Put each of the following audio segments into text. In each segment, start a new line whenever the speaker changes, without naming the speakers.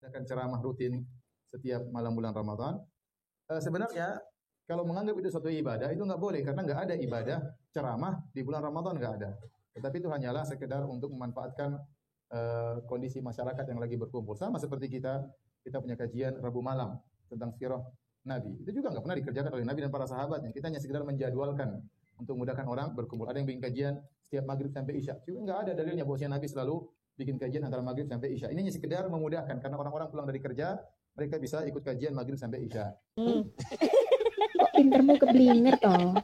akan ceramah rutin setiap malam bulan Ramadan. Sebenarnya kalau menganggap itu suatu ibadah itu nggak boleh karena nggak ada ibadah ceramah di bulan Ramadan, nggak ada. Tetapi itu hanyalah sekedar untuk memanfaatkan kondisi masyarakat yang lagi berkumpul. Sama seperti kita punya kajian Rabu malam tentang sirah Nabi. Itu juga nggak pernah dikerjakan oleh Nabi dan para sahabatnya. Kita hanya sekedar menjadwalkan untuk memudahkan orang berkumpul. Ada yang bikin kajian setiap maghrib sampai isya. Juga nggak ada dalilnya bahwasanya Nabi selalu bikin kajian antara maghrib sampai isya. Ini hanya sekedar memudahkan karena orang-orang pulang dari kerja, mereka bisa ikut kajian maghrib sampai isya.
Kok pintermu keblinger toh?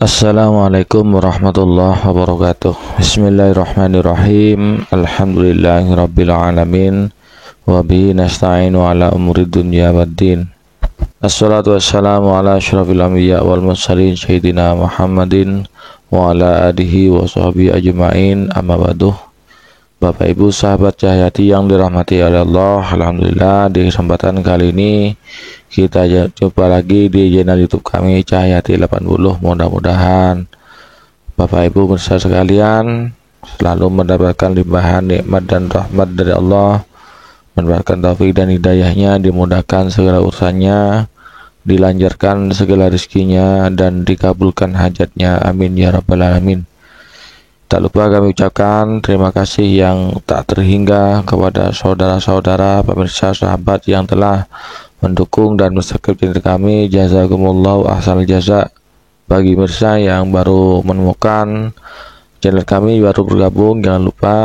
Assalamualaikum warahmatullahi wabarakatuh. Bismillahirrahmanirrahim. Alhamdulillahirabbil alamin. Wa bihi nasta'inu ala umuri dunya waddin. Assalatu wassalamu ala asyrafil anbiya wal mursalin sayyidina Muhammadin wa ala alihi wa sahbihi ajma'in. Amma ba'du. Bapak Ibu sahabat Cahyati yang dirahmati oleh Allah, alhamdulillah di kesempatan kali ini kita jumpa lagi di channel YouTube kami Cahyati 80. Mudah-mudahan Bapak Ibu bersama sekalian selalu mendapatkan limpahan nikmat dan rahmat dari Allah, mendapatkan taufik dan hidayahnya, dimudahkan segala urusannya, dilancarkan segala rezekinya, dan dikabulkan hajatnya. Amin ya rabbal alamin. Tak lupa kami ucapkan terima kasih yang tak terhingga kepada saudara-saudara, pemirsa, sahabat yang telah mendukung dan mensubscribe channel kami. Jazakumullahu ahsanal jaza. Bagi pemirsa yang baru menemukan channel kami, baru bergabung, jangan lupa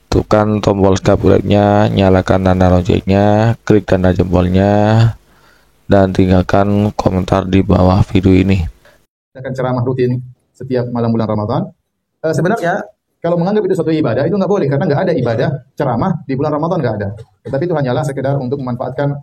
tekan tombol subscribe-nya, nyalakan tanda loncengnya, klik tanda jempolnya, dan tinggalkan komentar di bawah video ini.
Akan ceramah rutin setiap malam bulan Ramadan. Sebenarnya kalau menganggap itu suatu ibadah itu nggak boleh karena nggak ada ibadah ceramah di bulan Ramadan, nggak ada. Tetapi itu hanyalah sekedar untuk memanfaatkan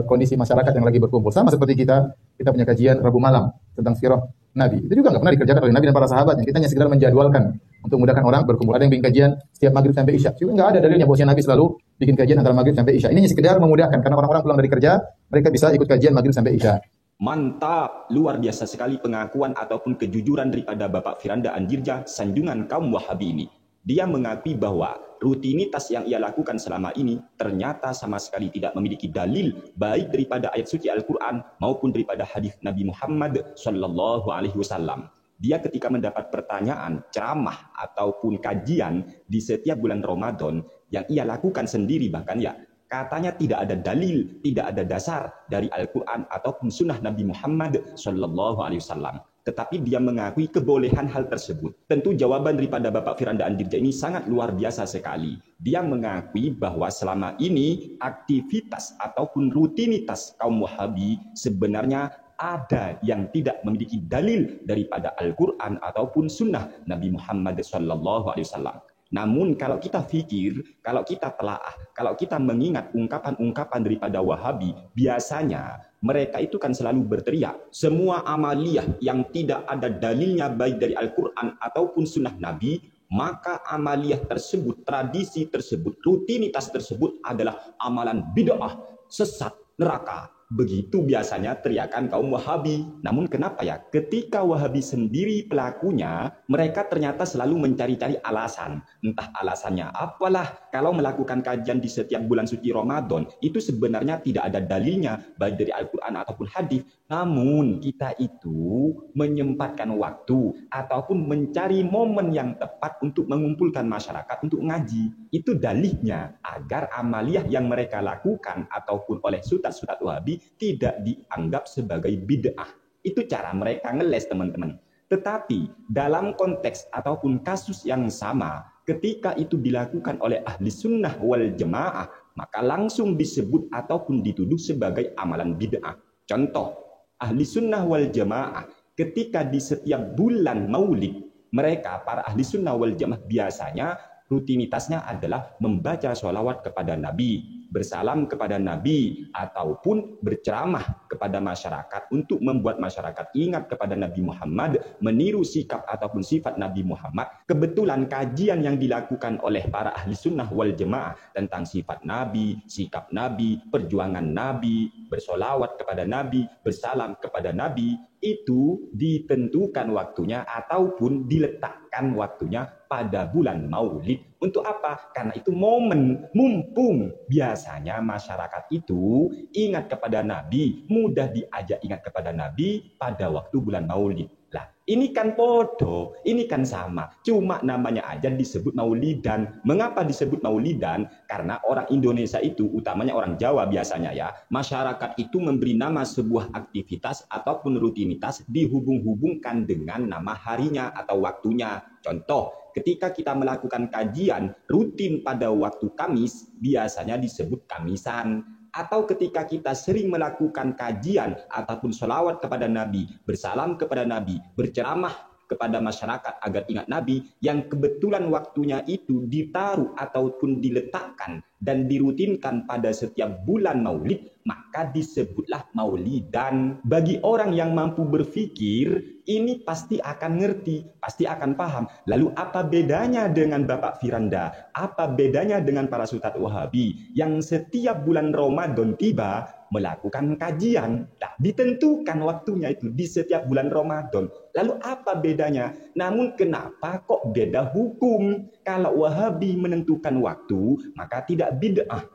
kondisi masyarakat yang lagi berkumpul. Sama seperti kita punya kajian Rabu malam tentang sirah Nabi. Itu juga nggak pernah dikerjakan oleh Nabi dan para sahabatnya. Kita hanya sekedar menjadwalkan untuk memudahkan orang berkumpul. Ada yang bikin kajian setiap maghrib sampai isya. Juga nggak ada dalilnya bahwasanya Nabi selalu bikin kajian antara maghrib sampai isya. Ini hanya sekedar memudahkan karena orang-orang pulang dari kerja, mereka bisa ikut kajian maghrib sampai isya.
Mantap, luar biasa sekali pengakuan ataupun kejujuran daripada Bapak Firanda Andirja, sanjungan kaum Wahabi ini. Dia mengakui bahwa rutinitas yang ia lakukan selama ini ternyata sama sekali tidak memiliki dalil baik daripada ayat suci Al-Quran maupun daripada hadis Nabi Muhammad SAW. Dia ketika mendapat pertanyaan, ceramah ataupun kajian di setiap bulan Ramadan yang ia lakukan sendiri bahkan ya, katanya tidak ada dalil, tidak ada dasar dari Al-Quran ataupun sunnah Nabi Muhammad SAW. Tetapi dia mengakui kebolehan hal tersebut. Tentu jawaban daripada Bapak Firanda Andirja ini sangat luar biasa sekali. Dia mengakui bahwa selama ini aktivitas ataupun rutinitas kaum Wahabi sebenarnya ada yang tidak memiliki dalil daripada Al-Quran ataupun sunnah Nabi Muhammad SAW. Namun kalau kita fikir, kalau kita telaah, kalau kita mengingat ungkapan-ungkapan daripada Wahabi, biasanya mereka itu kan selalu berteriak, semua amaliyah yang tidak ada dalilnya baik dari Al-Quran ataupun sunnah Nabi, maka amaliyah tersebut, tradisi tersebut, rutinitas tersebut adalah amalan bid'ah, sesat, neraka. Begitu biasanya teriakan kaum Wahabi. Namun kenapa ya? Ketika Wahabi sendiri pelakunya, mereka ternyata selalu mencari-cari alasan. Entah alasannya apalah, kalau melakukan kajian di setiap bulan suci Ramadan, itu sebenarnya tidak ada dalilnya, baik dari Al-Quran ataupun hadis. Namun kita itu menyempatkan waktu ataupun mencari momen yang tepat untuk mengumpulkan masyarakat untuk ngaji. Itu dalihnya agar amaliyah yang mereka lakukan ataupun oleh sutat-sutat Wahabi tidak dianggap sebagai bid'ah. Itu cara mereka ngeles, teman-teman. Tetapi dalam konteks ataupun kasus yang sama, ketika itu dilakukan oleh ahli sunnah wal jamaah, maka langsung disebut ataupun dituduh sebagai amalan bid'ah. Contoh, ahli sunnah wal jamaah ketika di setiap bulan maulid, mereka para ahli sunnah wal jamaah biasanya rutinitasnya adalah membaca sholawat kepada Nabi. bersalam kepada Nabi, ataupun berceramah kepada masyarakat untuk membuat masyarakat ingat kepada Nabi Muhammad, meniru sikap ataupun sifat Nabi Muhammad. Kebetulan kajian yang dilakukan oleh para ahli sunnah wal jamaah tentang sifat Nabi, sikap Nabi, perjuangan Nabi, bersolawat kepada Nabi, bersalam kepada Nabi, itu ditentukan waktunya ataupun diletakkan waktunya pada bulan Maulid. Untuk apa? Karena itu momen, mumpung biasanya masyarakat itu ingat kepada Nabi, mudah diajak ingat kepada Nabi pada waktu bulan Maulid. Lah, ini kan podo, ini kan sama. Cuma namanya aja disebut Maulidan. Mengapa disebut Maulidan? Karena orang Indonesia itu, utamanya orang Jawa biasanya ya, masyarakat itu memberi nama sebuah aktivitas ataupun rutinitas dihubung-hubungkan dengan nama harinya atau waktunya. Contoh, ketika kita melakukan kajian rutin pada waktu Kamis, biasanya disebut Kamisan. Atau ketika kita sering melakukan kajian ataupun sholawat kepada Nabi, bersalam kepada Nabi, berceramah kepada masyarakat agar ingat Nabi, yang kebetulan waktunya itu ditaruh ataupun diletakkan dan dirutinkan pada setiap bulan Maulid, maka disebutlah Maulidan. Bagi orang yang mampu berpikir, ini pasti akan ngerti, pasti akan paham. Lalu apa bedanya dengan Bapak Firanda? Apa bedanya dengan para Ustadz Wahabi yang setiap bulan Ramadan tiba melakukan kajian? Nah, ditentukan waktunya itu di setiap bulan Ramadan. Lalu apa bedanya? Namun kenapa kok beda hukum? Kalau Wahabi menentukan waktu, maka tidak bid'ah.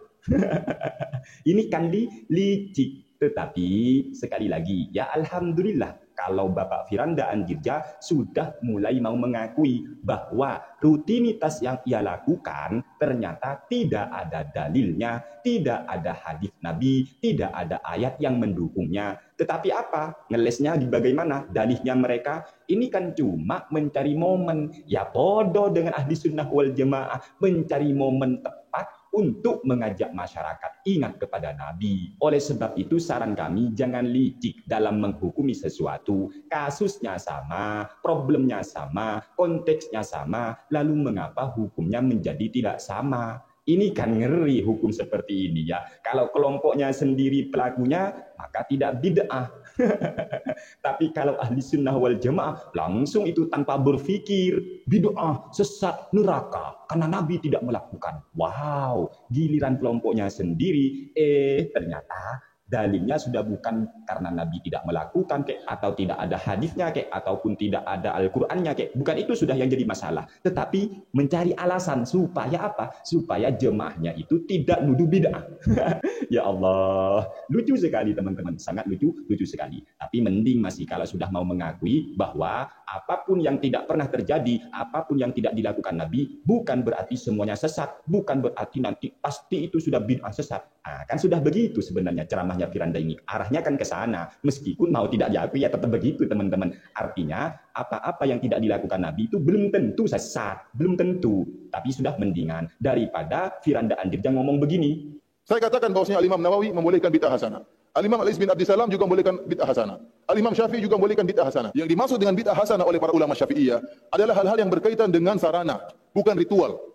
Ini kan licik. Tetapi sekali lagi, ya alhamdulillah, kalau Bapak Firanda Andirja sudah mulai mau mengakui bahwa rutinitas yang ia lakukan ternyata tidak ada dalilnya, tidak ada hadis Nabi, tidak ada ayat yang mendukungnya. Tetapi apa? Ngelesnya di bagaimana? Dalihnya mereka, ini kan cuma mencari momen. Ya bodoh dengan ahli sunnah wal jamaah, mencari momen tepat untuk mengajak masyarakat ingat kepada Nabi. Oleh sebab itu saran kami, jangan licik dalam menghukumi sesuatu. Kasusnya sama, problemnya sama, konteksnya sama, lalu mengapa hukumnya menjadi tidak sama? Ini kan ngeri hukum seperti ini ya. Kalau kelompoknya sendiri pelakunya, maka tidak bid'ah. Tapi kalau ahli sunnah wal jamaah, langsung itu tanpa berpikir, bid'ah, sesat, neraka, karena Nabi tidak melakukan. Wow, giliran kelompoknya sendiri, ternyata dalilnya sudah bukan karena Nabi tidak melakukan kek, atau tidak ada hadisnya kek, ataupun tidak ada Al-Qur'annya kek. Bukan itu sudah yang jadi masalah, tetapi mencari alasan supaya apa? Supaya jemaahnya itu tidak nuduh bid'ah. Ya Allah, lucu sekali teman-teman, sangat lucu sekali. Tapi mending masih kalau sudah mau mengakui bahwa apapun yang tidak pernah terjadi, apapun yang tidak dilakukan Nabi, bukan berarti semuanya sesat, bukan berarti nanti pasti itu sudah bid'ah sesat. Nah, kan sudah begitu sebenarnya ceramahnya Firanda ini. Arahnya kan ke sana. Meskipun mau tidak diakui ya tetap begitu teman-teman. Artinya apa-apa yang tidak dilakukan Nabi itu belum tentu sesat, belum tentu. Tapi sudah mendingan daripada Firanda Andirja ngomong begini.
Saya katakan bahwasanya Al-Imam Nawawi membolehkan bid'ah hasanah. Al-Imam Al-Is bin Abdissalam juga membolehkan bid'ah hasanah. Al-Imam Syafi'i juga membolehkan bid'ah hasanah. Yang dimaksud dengan bid'ah hasanah oleh para ulama Syafi'iyah adalah hal-hal yang berkaitan dengan sarana, bukan ritual.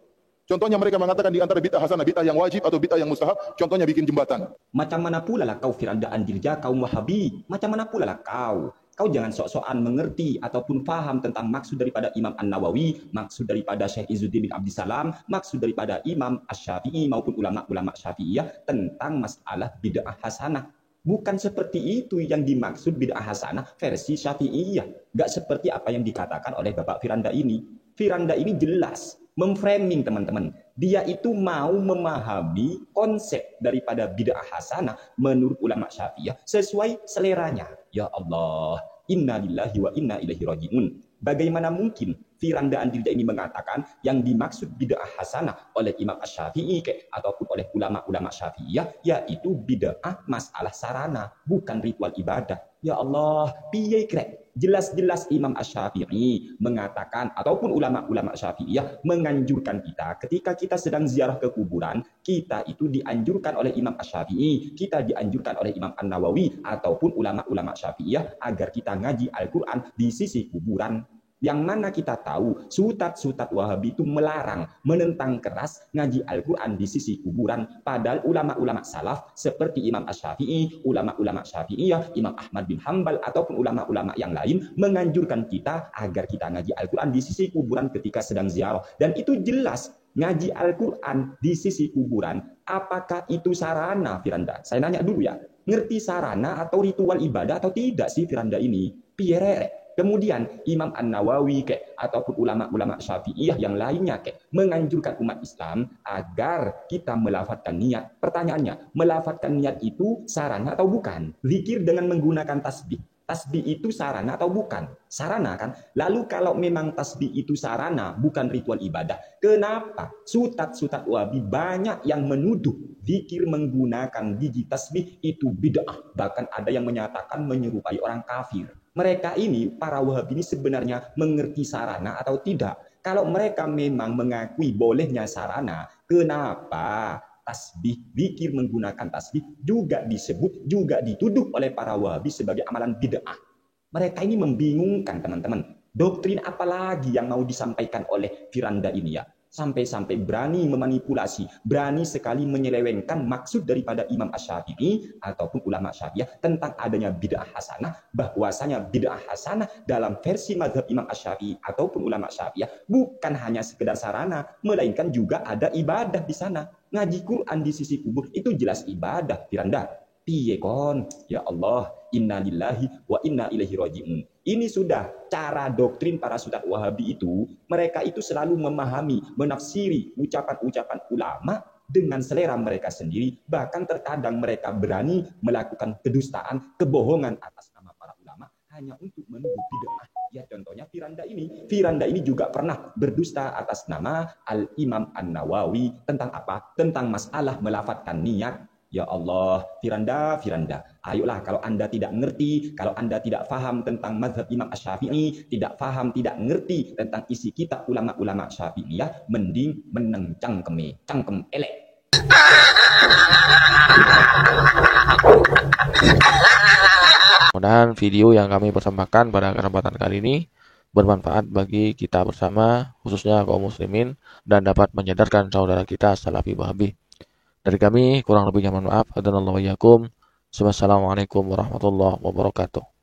Contohnya mereka mengatakan di antara bid'ah hasanah, bid'ah yang wajib atau bid'ah yang mustahab, contohnya bikin jembatan.
Macam mana pula lah kau Firanda Andirja, kaum Wahabi? Macam mana pula lah kau? Kau jangan sok-sokan mengerti ataupun paham tentang maksud daripada Imam An-Nawawi, maksud daripada Syekh Izzuddin bin Abdissalam, maksud daripada Imam Asy-Syafi'i maupun ulama-ulama Syafi'iyah tentang masalah bid'ah hasanah. Bukan seperti itu yang dimaksud bid'ah hasanah versi Syafi'iyah. Gak seperti apa yang dikatakan oleh Bapak Firanda ini. Firanda ini jelas memframing teman-teman. Dia itu mau memahami konsep daripada bid'ah hasanah menurut ulama Syafi'iyah sesuai seleranya. Ya Allah, inna lillahi wa inna ilaihi raji'un. Bagaimana mungkin Firanda Andirja ini mengatakan yang dimaksud bid'ah hasanah oleh Imam Asy-Syafi'i ataupun oleh ulama-ulama Syafi'iyah yaitu bid'ah masalah sarana, bukan ritual ibadah. Ya Allah, piye krek? Jelas-jelas Imam Asy-Syafi'i mengatakan ataupun ulama-ulama Syafi'iyah menganjurkan kita ketika kita sedang ziarah ke kuburan, kita itu dianjurkan oleh Imam Asy-Syafi'i, kita dianjurkan oleh Imam An-Nawawi ataupun ulama-ulama Syafi'iyah agar kita ngaji Al-Qur'an di sisi kuburan. Yang mana kita tahu sutat-sutat Wahabi itu melarang, menentang keras ngaji Al-Quran di sisi kuburan. Padahal ulama-ulama salaf seperti Imam Asy-Syafi'i, ulama-ulama Syafi'iyah, Imam Ahmad bin Hanbal ataupun ulama-ulama yang lain menganjurkan kita agar kita ngaji Al-Quran di sisi kuburan ketika sedang ziarah. Dan itu jelas ngaji Al-Quran di sisi kuburan. Apakah itu sarana, Firanda? Saya nanya dulu ya. Ngerti sarana atau ritual ibadah atau tidak sih Firanda ini? Pierre. Kemudian Imam An-Nawawi ataupun ulama-ulama Syafi'iyah yang lainnya menganjurkan umat Islam agar kita melafatkan niat. Pertanyaannya, melafatkan niat itu sarana atau bukan? Zikir dengan menggunakan tasbih. Tasbih itu sarana atau bukan? Sarana kan? Lalu kalau memang tasbih itu sarana, bukan ritual ibadah, kenapa sutat-sutat Wahabi banyak yang menuduh zikir menggunakan biji tasbih itu bid'ah? Bahkan ada yang menyatakan menyerupai orang kafir. Mereka ini, para Wahabi ini sebenarnya mengerti sarana atau tidak? Kalau mereka memang mengakui bolehnya sarana, kenapa tasbih, zikir menggunakan tasbih juga disebut, juga dituduh oleh para Wahabi sebagai amalan bid'ah? Mereka ini membingungkan, teman-teman. Doktrin apa lagi yang mau disampaikan oleh Firanda ini ya? Sampai-sampai berani memanipulasi, berani sekali menyelewengkan maksud daripada Imam Asy-Syafi'i ataupun ulama Syafi'iyah tentang adanya bid'ah hasanah, bahwasanya bid'ah hasanah dalam versi mazhab Imam Asy-Syafi'i ataupun ulama Syafi'iyah bukan hanya sekedar sarana, melainkan juga ada ibadah di sana. Ngaji Quran di sisi kubur itu jelas ibadah, Firanda. Piye kon? Ya Allah, inna lillahi wa inna ilaihi raji'un. Ini sudah cara doktrin para sutat Wahabi itu. Mereka itu selalu memahami, menafsiri ucapan-ucapan ulama dengan selera mereka sendiri. Bahkan terkadang mereka berani melakukan kedustaan, kebohongan atas nama para ulama hanya untuk menuduh bid'ah. Ya contohnya Firanda ini. Firanda ini juga pernah berdusta atas nama Al-Imam An-Nawawi. Tentang apa? Tentang masalah melafatkan niat. Ya Allah, Firanda, ayolah kalau Anda tidak ngerti, kalau Anda tidak faham tentang mazhab Imam Asy-Syafi'i, tidak faham, tidak ngerti tentang isi kitab ulama-ulama Syafi'iyah, mending meneng cangkem elek.
Mudah-mudahan video yang kami persembahkan pada kesempatan kali ini bermanfaat bagi kita bersama, khususnya kaum muslimin, dan dapat menyadarkan saudara kita Salafi Wahabi. Dari kami kurang lebihnya mohon maaf. Hadanallahu wa iyyakum. Wassalamualaikum warahmatullahi wabarakatuh.